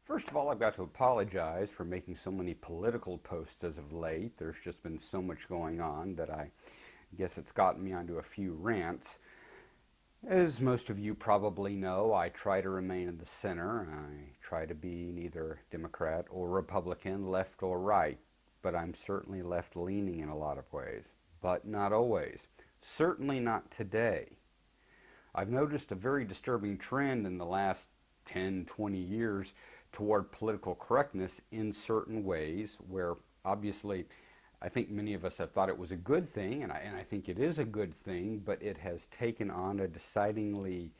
First of all, I've got to apologize for making so many political posts as of late. There's just been so much going on that I guess it's gotten me onto a few rants. As most of you probably know, I try to remain in the center. I try to be neither Democrat or Republican, left or right, but I'm certainly left-leaning in a lot of ways, but not always. Certainly not today. I've noticed a very disturbing trend in the last 10, 20 years toward political correctness in certain ways where obviously I think many of us have thought it was a good thing, and I think it is a good thing, but it has taken on a decidedly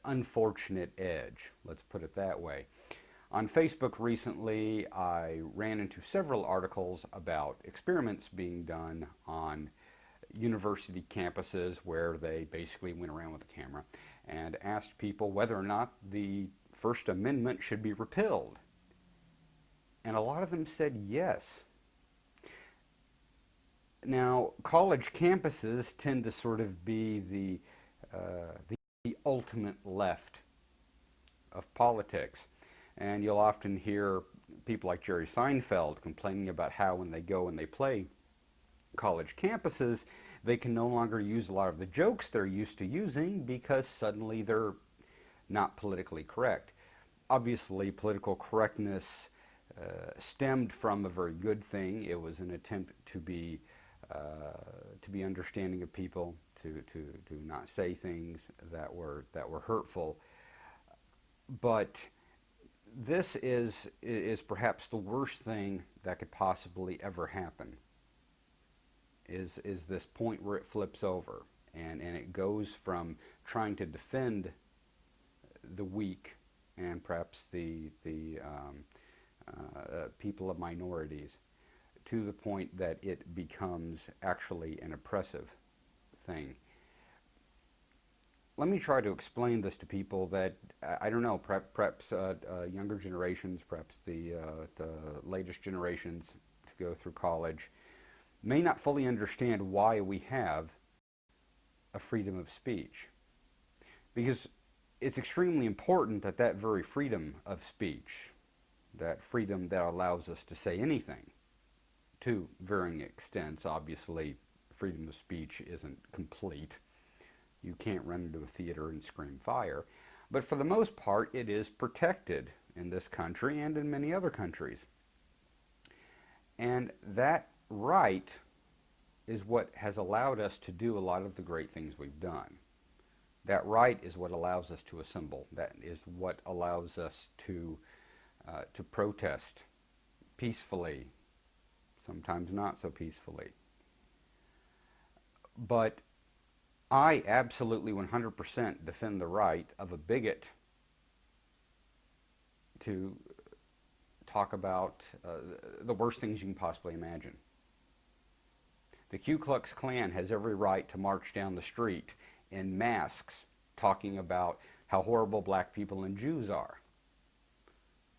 unfortunate edge, let's put it that way. On Facebook recently, I ran into several articles about experiments being done on university campuses where they basically went around with a camera and asked people whether or not the First Amendment should be repealed. And a lot of them said yes. Now, college campuses tend to sort of be the ultimate left of politics. And you'll often hear people like Jerry Seinfeld complaining about how when they go and they play college campuses, they can no longer use a lot of the jokes they're used to using because suddenly they're not politically correct. Obviously, political correctness stemmed from a very good thing. It was an attempt to be understanding of people, to not say things that were hurtful. But this is perhaps the worst thing that could possibly ever happen. Is this point where it flips over and it goes from trying to defend the weak and perhaps the people of minorities to the point that it becomes actually an oppressive thing. Let me try to explain this to people that, I don't know, perhaps younger generations, perhaps the latest generations to go through college, may not fully understand why we have a freedom of speech. Because it's extremely important that that very freedom of speech, that freedom that allows us to say anything, to varying extents, obviously freedom of speech isn't complete. You can't run into a theater and scream fire. But for the most part, it is protected in this country and in many other countries. And that right is what has allowed us to do a lot of the great things we've done. That right is what allows us to assemble. That is what allows us to protest peacefully, sometimes not so peacefully. But I absolutely 100% defend the right of a bigot to talk about the worst things you can possibly imagine. The Ku Klux Klan has every right to march down the street in masks talking about how horrible black people and Jews are.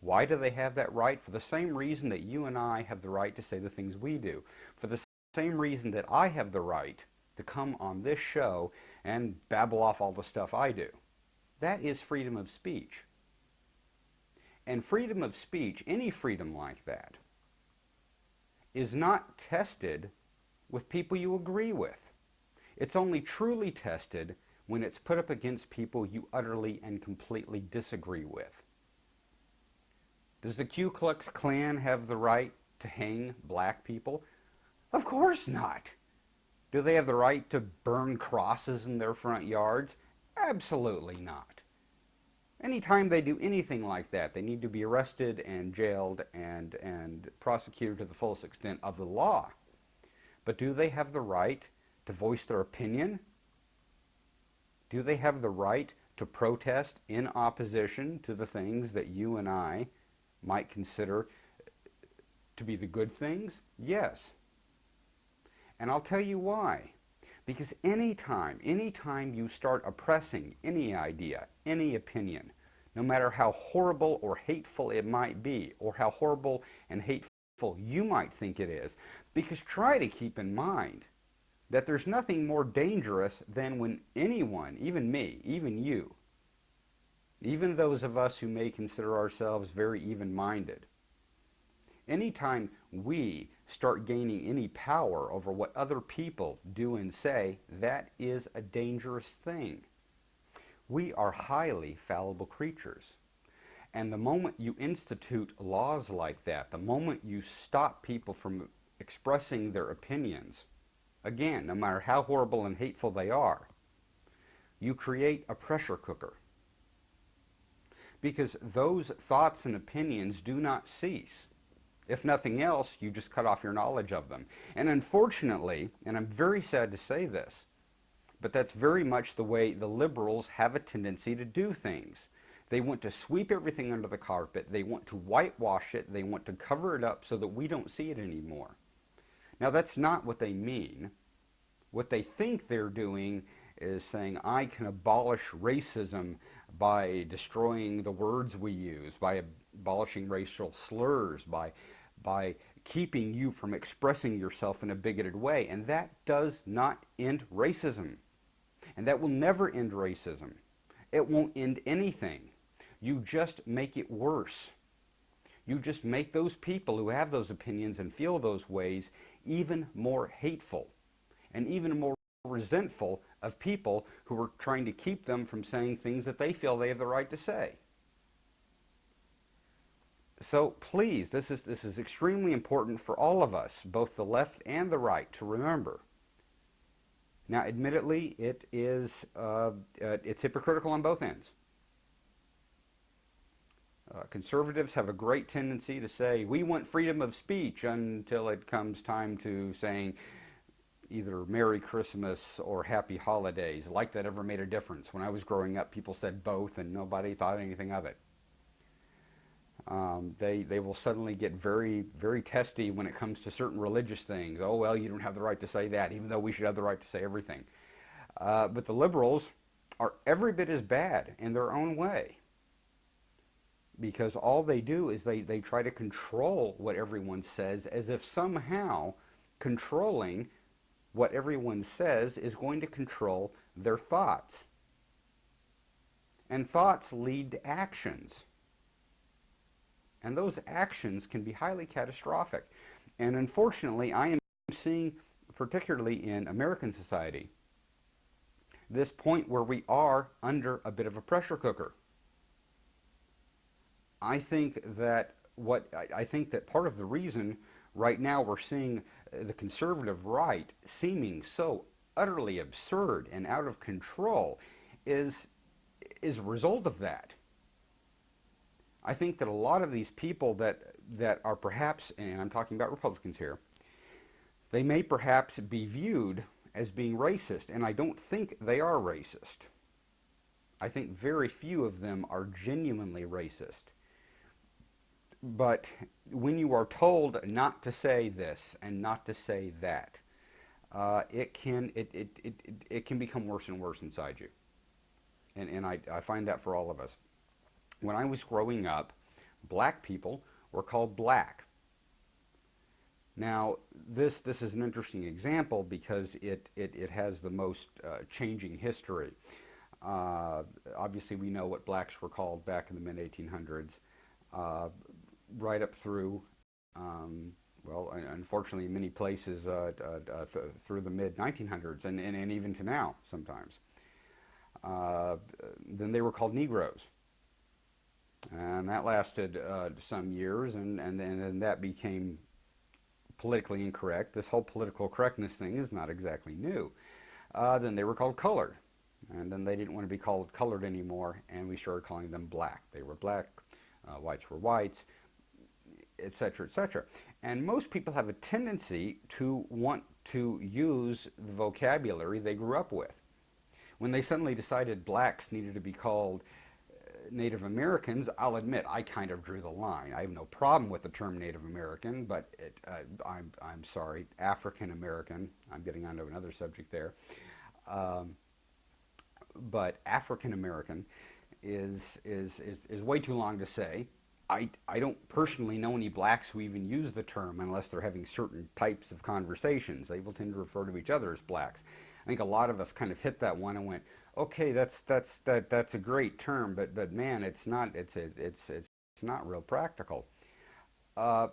Why do they have that right? For the same reason that you and I have the right to say the things we do. For the same reason that I have the right to come on this show and babble off all the stuff I do. That is freedom of speech. And freedom of speech, any freedom like that, is not tested with people you agree with. It's only truly tested when it's put up against people you utterly and completely disagree with. Does the Ku Klux Klan have the right to hang black people? Of course not. Do they have the right to burn crosses in their front yards? Absolutely not. Anytime they do anything like that, they need to be arrested and jailed and prosecuted to the fullest extent of the law. But do they have the right to voice their opinion? Do they have the right to protest in opposition to the things that you and I might consider to be the good things? Yes. And I'll tell you why. Because anytime you start oppressing any idea, any opinion, no matter how horrible or hateful it might be, or how horrible and hateful you might think it is, because try to keep in mind that there's nothing more dangerous than when anyone, even me, even you, even those of us who may consider ourselves very even-minded. Anytime we start gaining any power over what other people do and say, that is a dangerous thing. We are highly fallible creatures. And the moment you institute laws like that, the moment you stop people from expressing their opinions, again, no matter how horrible and hateful they are, you create a pressure cooker. Because those thoughts and opinions do not cease. If nothing else, you just cut off your knowledge of them. And unfortunately, and I'm very sad to say this, but that's very much the way the liberals have a tendency to do things. They want to sweep everything under the carpet. They want to whitewash it. They want to cover it up so that we don't see it anymore. Now, that's not what they mean. What they think they're doing is saying, I can abolish racism by destroying the words we use, by abolishing racial slurs, by keeping you from expressing yourself in a bigoted way. And that does not end racism. And that will never end racism. It won't end anything. You just make it worse. You just make those people who have those opinions and feel those ways even more hateful and even more resentful of people who are trying to keep them from saying things that they feel they have the right to say. So please, this is extremely important for all of us, both the left and the right, to remember. Now, admittedly, it's hypocritical on both ends. Conservatives have a great tendency to say, we want freedom of speech, until it comes time to saying either Merry Christmas or Happy Holidays. Like that ever made a difference. When I was growing up, people said both and nobody thought anything of it. They will suddenly get very, very testy when it comes to certain religious things. Oh, well, you don't have the right to say that, even though we should have the right to say everything. But the liberals are every bit as bad in their own way. Because all they do is they try to control what everyone says, as if somehow controlling what everyone says is going to control their thoughts. And thoughts lead to actions. And those actions can be highly catastrophic. And unfortunately, I am seeing, particularly in American society, this point where we are under a bit of a pressure cooker. I think that part of the reason right now we're seeing the conservative right seeming so utterly absurd and out of control is a result of that. I think that a lot of these people that are perhaps, and I'm talking about Republicans here, they may perhaps be viewed as being racist, and I don't think they are racist. I think very few of them are genuinely racist. But when you are told not to say this and not to say that, it can become worse and worse inside you. And I find that for all of us. When I was growing up, black people were called black. Now, this is an interesting example because it has the most changing history. Obviously, we know what blacks were called back in the mid-1800s. Right up through, well, unfortunately, in many places through the mid-1900s and even to now sometimes. Then they were called Negroes. And that lasted some years, and then that became politically incorrect. This whole political correctness thing is not exactly new. Then they were called colored. And then they didn't want to be called colored anymore, and we started calling them black. They were black, whites were whites, etc., etc. And most people have a tendency to want to use the vocabulary they grew up with. When they suddenly decided blacks needed to be called Native Americans, I'll admit I kind of drew the line. I have no problem with the term Native American, but I'm sorry, African American. I'm getting onto another subject there. But African American is way too long to say. I don't personally know any blacks who even use the term unless they're having certain types of conversations. They will tend to refer to each other as blacks. I think a lot of us kind of hit that one and went, Okay, that's a great term, but man, it's not real practical. Uh,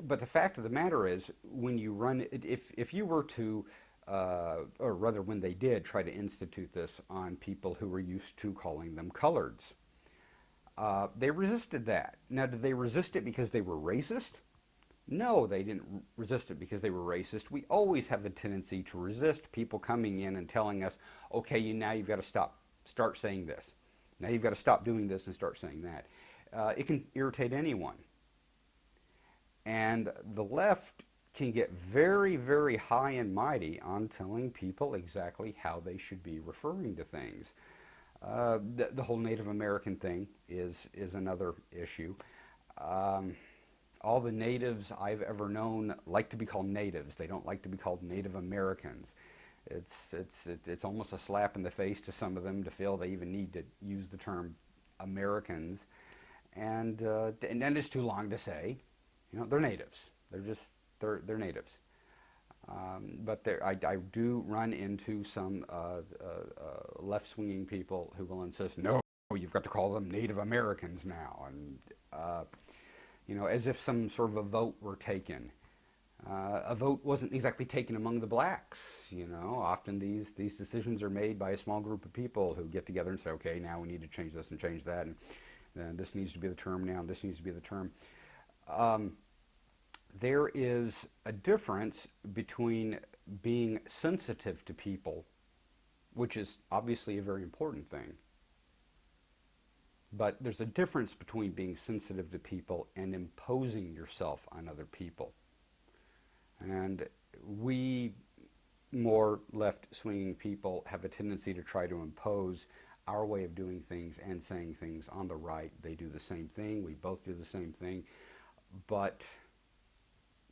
but the fact of the matter is, when you run, if you were to, or rather, when they did try to institute this on people who were used to calling them coloreds, they resisted that. Now, did they resist it because they were racist? No, they didn't resist it because they were racist. We always have the tendency to resist people coming in and telling us, okay, now you've got to start saying this. Now you've got to stop doing this and start saying that. It can irritate anyone. And the left can get very, very high and mighty on telling people exactly how they should be referring to things. The whole Native American thing is another issue. Um, all the natives I've ever known like to be called natives. They don't like to be called Native Americans. It's almost a slap in the face to some of them to feel they even need to use the term Americans, and then it's too long to say. They're natives. They're natives. I do run into some left-swinging people who will insist, no, you've got to call them Native Americans now, and as if some sort of a vote were taken. A vote wasn't exactly taken among the blacks. Often these decisions are made by a small group of people who get together and say, okay, now we need to change this and change that, and then this needs to be the term now, and this needs to be the term. There is a difference between being sensitive to people, which is obviously a very important thing, but there's a difference between being sensitive to people and imposing yourself on other people. And we more left-swinging people have a tendency to try to impose our way of doing things and saying things on the right. They do the same thing. We both do the same thing. But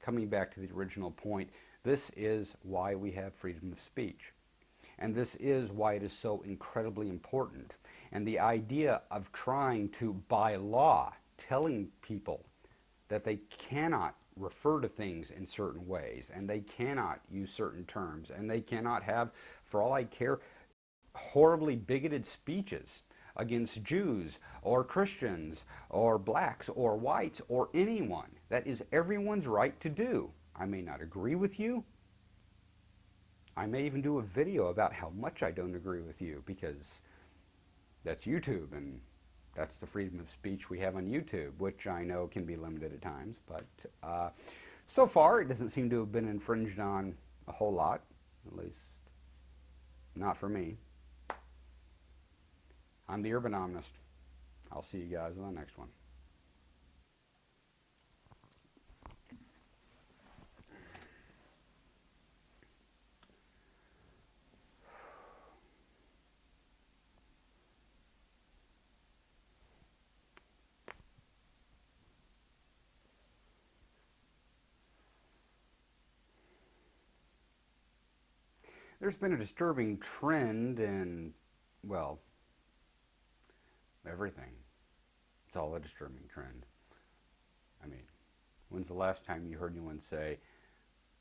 coming back to the original point, this is why we have freedom of speech. And this is why it is so incredibly important. And the idea of trying to, by law, telling people that they cannot refer to things in certain ways, and they cannot use certain terms, and they cannot have, for all I care, horribly bigoted speeches against Jews or Christians or blacks or whites or anyone. That is everyone's right to do. I may not agree with you. I may even do a video about how much I don't agree with you, because that's YouTube, and that's the freedom of speech we have on YouTube, which I know can be limited at times. But so far, it doesn't seem to have been infringed on a whole lot, at least not for me. I'm the Urban Omnist. I'll see you guys on the next one. There's been a disturbing trend in, well, everything. It's all a disturbing trend. I mean, when's the last time you heard anyone say,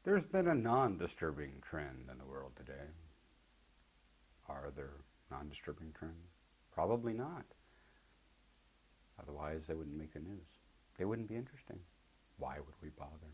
there's been a non-disturbing trend in the world today? Are there non-disturbing trends? Probably not. Otherwise, they wouldn't make the news. They wouldn't be interesting. Why would we bother?